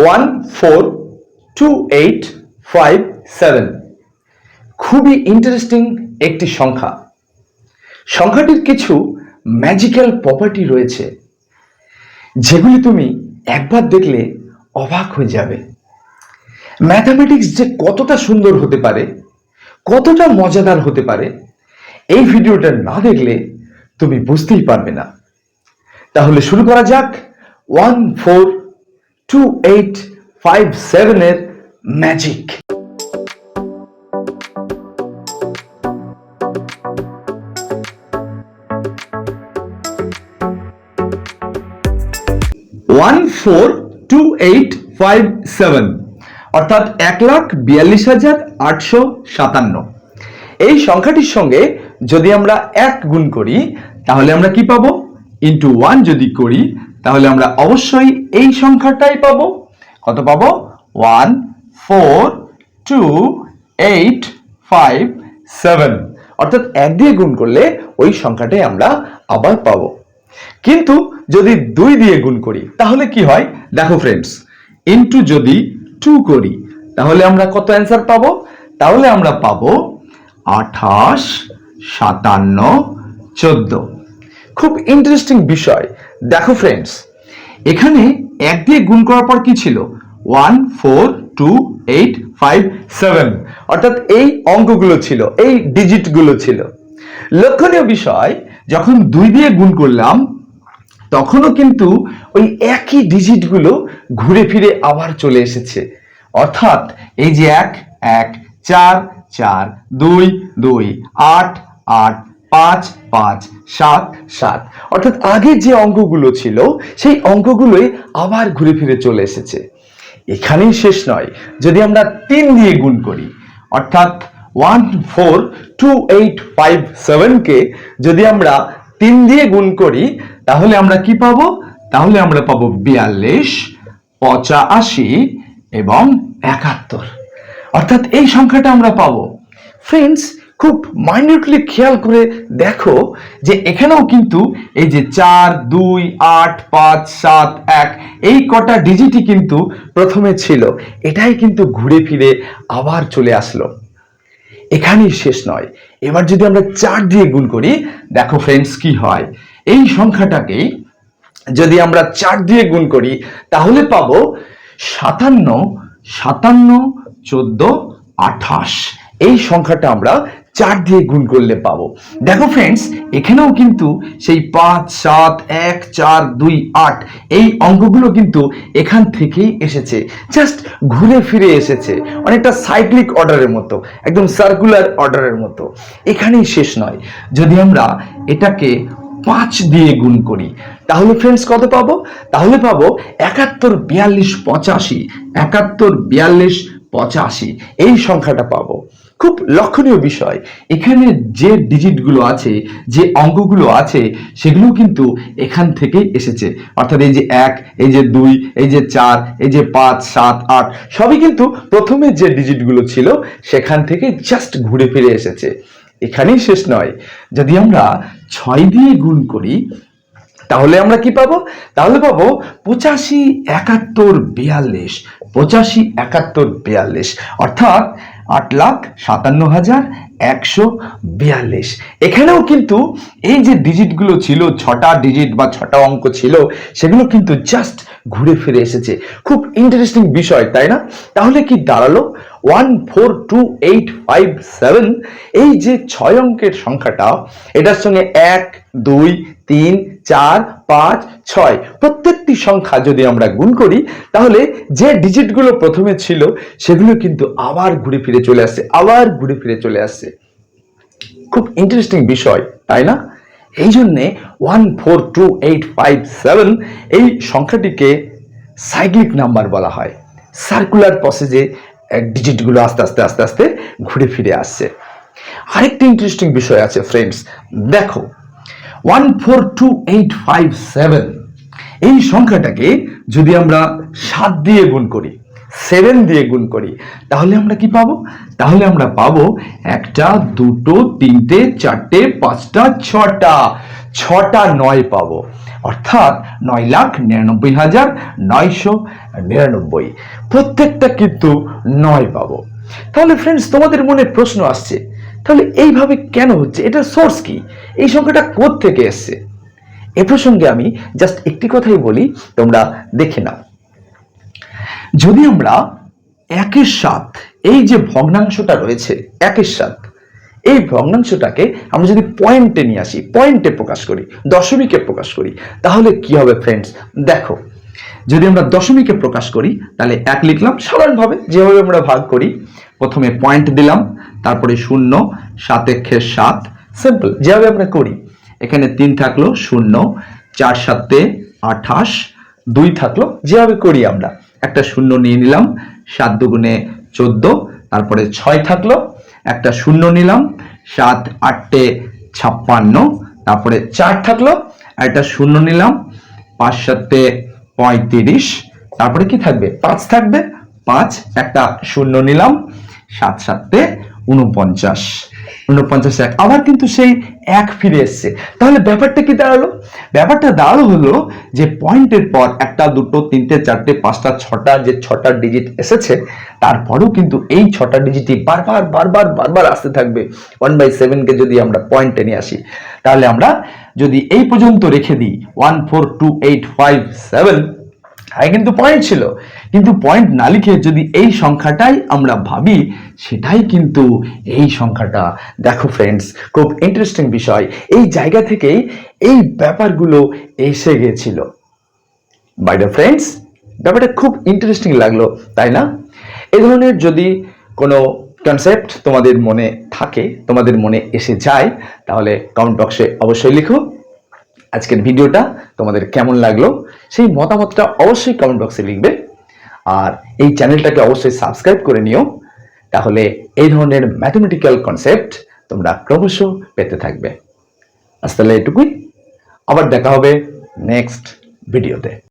14285 খুবই ইন্টারেস্টিং একটি সংখ্যা। সংখ্যাটির কিছু ম্যাজিক্যাল প্রপার্টি রয়েছে যেগুলি তুমি একবার দেখলে অবাক হয়ে যাবে। ম্যাথামেটিক্স যে কতটা সুন্দর হতে পারে, কতটা মজাদার হতে পারে, এই ভিডিওটা না দেখলে তুমি বুঝতেই পারবে না। তাহলে শুরু করা যাক 14285 এর ম্যাজিক। অর্থাৎ 1,42,857। এই সংখ্যাটির সঙ্গে যদি আমরা 1 গুণ করি তাহলে আমরা কি পাবো? ইন্টু 1 যদি করি তাহলে আমরা অবশ্যই এই সংখ্যাটাই পাবো। কত পাবো? 14285। অর্থাৎ 1 দিয়ে গুণ করলে ওই সংখ্যাটাই আমরা আবার পাবো। কিন্তু যদি 2 দিয়ে গুণ করি তাহলে কি হয় দেখো ফ্রেন্ডস, ইনটু যদি 2 করি তাহলে আমরা কত অ্যান্সার পাবো? তাহলে আমরা পাবো 28, 57, 14। খুব ইন্টারেস্টিং বিষয়। দেখো ফ্রেন্ডস, এখানে 1 দিয়ে গুণ করার পর কি ছিল? 14285। অর্থাৎ এই অঙ্কগুলো ছিল, এই ডিজিটগুলো ছিল। লক্ষণীয় বিষয়, যখন 2 দিয়ে গুণ করলাম তখনও কিন্তু ওই একই ডিজিটগুলো ঘুরে ফিরে আবার চলে এসেছে। অর্থাৎ এই যে 1 1 4 4 2 2 8 8 5 5 7 7। অর্থাৎ আগে যে অঙ্কগুলো ছিল সেই অঙ্কগুলোই আবার ঘুরে ফিরে চলে এসেছে। এখানেই শেষ নয়, যদি আমরা 3 দিয়ে গুণ করি অর্থাৎ 14285 কে যদি আমরা 3 দিয়ে গুণ করি তাহলে আমরা কি পাবো? তাহলে আমরা পাবো 42, 85 এবং 71। অর্থাৎ এই সংখ্যাটা আমরা পাবো। ফ্রেন্ডস, খুব মাইনিউটলি খেয়াল করে দেখো যে এখানেও কিন্তু এই যে 4 2 8 5 7 1 এই কটা ডিজিটই কিন্তু প্রথমে ছিল, এটাই কিন্তু ঘুরে ফিরে আবার চলে আসলো। এখানেই শেষ নয়, এবার যদি আমরা 4 দিয়ে গুণ করি দেখো ফ্রেন্ডস কি হয়। এই সংখ্যাটাকে যদি আমরা 4 দিয়ে গুণ করি তাহলে পাবো 57, 57 14 28। এই সংখ্যাটা আমরা 4 দিয়ে গুণ করলে পাবো। দেখো ফ্রেন্ডস, এখানেও কিন্তু সেই 5 7 1 4 2 8 এই অঙ্কগুলো কিন্তু এখান থেকেই এসেছে, জাস্ট ঘুরে ফিরে এসেছে, অনেকটা সাইক্লিক অর্ডারের মতো, একদম সার্কুলার অর্ডারের মতো। এখানেই শেষ নয়, যদি আমরা এটাকে 5 দিয়ে গুণ করি তাহলে ফ্রেন্ডস কত পাবো? তাহলে পাবো 71 42 85। 71 42 85 এই সংখ্যাটা পাবো। খুব লক্ষণীয় বিষয়, এখানে যে ডিজিটগুলো আছে, যে অঙ্কগুলো আছে সেগুলো কিন্তু এখান থেকেই এসেছে। অর্থাৎ এই যে 1, এই যে 2, এই যে 4, এই যে 5 7 8 সবই কিন্তু প্রথমে যে ডিজিটগুলো ছিল সেখান থেকে জাস্ট ঘুরে ফিরে এসেছে। এখানেই শেষ নয়, যদি আমরা 6 দিয়ে গুণ করি তাহলে আমরা কি পাবো? তাহলে পাবো 85 71 42। 85 71 42 অর্থাৎ 8,57,142। এখানেও কিন্তু এই যে ডিজিটগুলো ছিল, 6টা ডিজিট বা 6টা অঙ্ক ছিল, সেগুলো কিন্তু জাস্ট ঘুরে ফিরে এসেছে। খুব ইন্টারেস্টিং বিষয়, তাই না? তাহলে কি দাঁড়ালো? 14285 এই যে 6 অঙ্কের সংখ্যাটা, এটার সঙ্গে 1 2 3 4 5 6 প্রত্যেকটি সংখ্যা যদি আমরা গুণ করি তাহলে যে ডিজিটগুলো প্রথমে ছিল সেগুলো কিন্তু আবার ঘুরে ফিরে চলে আসছে, আবার ঘুরে ফিরে চলে আসছে। খুব ইন্টারেস্টিং বিষয়, তাই না? এই জন্যে 14285 এই সংখ্যাটিকে সাইক্লিক নাম্বার বলা হয়। সার্কুলার প্রসেসে ডিজিটগুলো আস্তে আস্তে আস্তে আস্তে ঘুরে ফিরে আসছে। আরেকটা ইন্টারেস্টিং বিষয় আছে ফ্রেন্ডস, দেখো 14285 এই সংখ্যাটাকে যদি আমরা 7 দিয়ে গুণ করি, 7 দিয়ে গুণ করি তাহলে আমরা কি পাবো? তাহলে আমরা পাবো 1টা 2টো 3টে 4টে 5টা 6টা 9 পাবো। অর্থাৎ 9,99,999। প্রত্যেকটা কিন্তু 9 পাবো। তাহলে ফ্রেন্ডস, তোমাদের মনে প্রশ্ন আসছে, তাহলে এইভাবে কেন হচ্ছে, এটার সোর্স কি, এই সংখ্যাটা কোথা থেকে এসছে? এ প্রসঙ্গে আমি জাস্ট একটি কথাই বলি, তোমরা দেখে নাও। যদি আমরা 1/7 এই যে ভগ্নাংশটা রয়েছে 1/7, এই ভগ্নাংশটাকে আমরা যদি পয়েন্টে নিয়ে আসি, পয়েন্টে প্রকাশ করি, দশমিকে প্রকাশ করি, তাহলে কি হবে ফ্রেন্ডস? দেখো, যদি আমরা দশমিকে প্রকাশ করি তাহলে 1 লিখলাম সাধারণভাবে যেভাবে আমরা ভাগ করি, প্রথমে পয়েন্ট দিলাম, তারপরে 0, 7 একে 7, সিম্পল যেভাবে আমরা করি। এখানে 3 থাকলো 0, 4 7 28, 2 থাকলো যেভাবে করি আমরা, একটা 0 নিয়ে নিলাম, 7 2 14, তারপরে 6 থাকলো, একটা 0 নিলাম, 7 8 56, তারপরে 4 থাকলো, একটা 0 নিলাম, 5 7 35, তারপরে কি থাকবে? 5 থাকবে, 5 একটা 0 নিলাম, 7 7 49, 49 এক, আবার কিন্তু সেই 1 ফিরে এসছে। তাহলে ব্যাপারটা কি দাঁড়ালো? ব্যাপারটা দাঁড়ালো হলো যে পয়েন্টের পর 1 2 3 4 5 6টা যে 6টা ডিজিট এসেছে, তারপরেও কিন্তু এই 6টা ডিজিটই বারবার বারবার বারবার আসতে থাকবে। 1/7 কে যদি আমরা পয়েন্টে নিয়ে আসি, তাহলে আমরা যদি এই পর্যন্ত রেখে দিই 1 4 2 8 5 7, কিন্তু পয়েন্ট ছিল, কিন্তু পয়েন্ট না লিখে যদি এই সংখ্যাটাই আমরা ভাবি, সেটাই কিন্তু এই সংখ্যাটা। দেখো ফ্রেন্ডস, খুব ইন্টারেস্টিং বিষয়, এই জায়গা থেকেই এই ব্যাপারগুলো এসে গেছিল। বাই দ্য ফ্রেন্ডস, ব্যাপারটা খুব ইন্টারেস্টিং লাগলো, তাই না? এই ধরনের যদি কোনো কনসেপ্ট তোমাদের মনে থাকে, তোমাদের মনে এসে যায়, তাহলে কমেন্ট বক্সে অবশ্যই লিখো। আজকের ভিডিওটা তোমাদের কেমন লাগলো সেই মতামতটা অবশ্যই কমেন্ট বক্সে লিখবে, আর এই চ্যানেলটাকে অবশ্যই সাবস্ক্রাইব করে নিও, তাহলে এই ধরনের ম্যাথমেটিক্যাল কনসেপ্ট তোমরা ক্রমশ পেতে থাকবে। আজ তাহলে এটুকুই, আবার দেখা হবে নেক্সট ভিডিওতে।